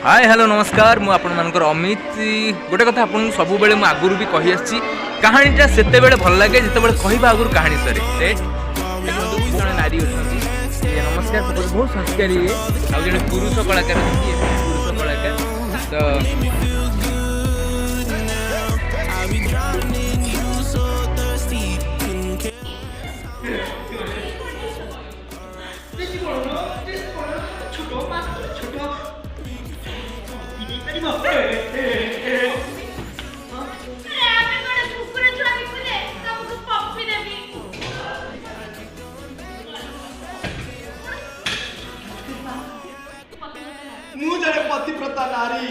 hi hello नमस्कार मु आपण मानकर अमित गोटे कथा आपन सब बेले मु आगुरु भी कहि आछि कहानीटा सेते बेले भल लागे जते बेले कहिबा आगुरु कहानी सरे से देखंतु जने नारी अछंती ये नमस्कार बहुत संस्कारी है आ जने पुरुष कलाकार अछंती पुरुष कलाकार तो ମୁଁ ଜଣେ ପତିବ୍ରତା ନାରୀ